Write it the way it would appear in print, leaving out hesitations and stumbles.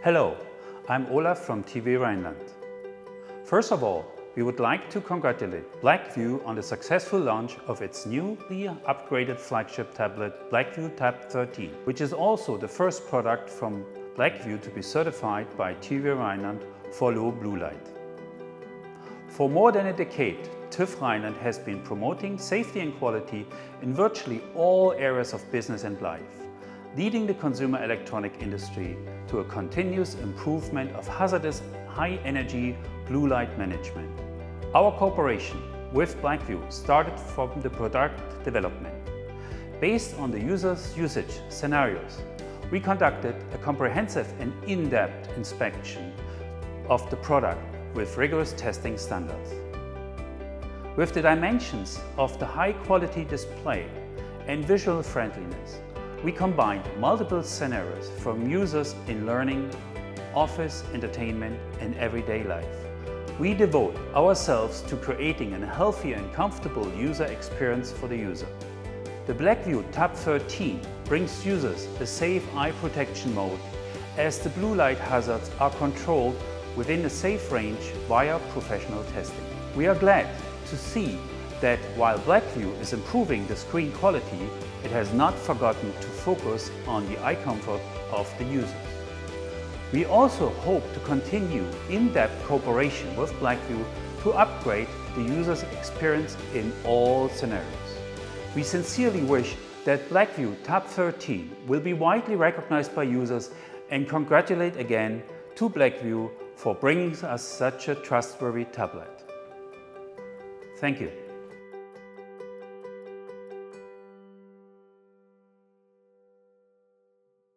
Hello, I'm Olaf from TV Rheinland. First of all, we would like to congratulate Blackview on the successful launch of its newly upgraded flagship tablet Blackview Tab 13, which is also the first product from Blackview to be certified by TV Rheinland for low blue light. For more than a decade, TÜV Rheinland has been promoting safety and quality in virtually all areas of business and life, leading the consumer electronic industry to a continuous improvement of hazardous high-energy blue light management. Our cooperation with Blackview started from the product development. Based on the user's usage scenarios, we conducted a comprehensive and in-depth inspection of the product with rigorous testing standards. With the dimensions of the high-quality display and visual friendliness, we combined multiple scenarios from users in learning, office, entertainment, and everyday life. We devote ourselves to creating a healthy and comfortable user experience for the user. The Blackview Tab 13 brings users a safe eye protection mode as the blue light hazards are controlled within a safe range via professional testing. We are glad to see that while Blackview is improving the screen quality, it has not forgotten to focus on the eye comfort of the users. We also hope to continue in-depth cooperation with Blackview to upgrade the user's experience in all scenarios. We sincerely wish that Blackview Tab 13 will be widely recognized by users and congratulate again to Blackview for bringing us such a trustworthy tablet. Thank you.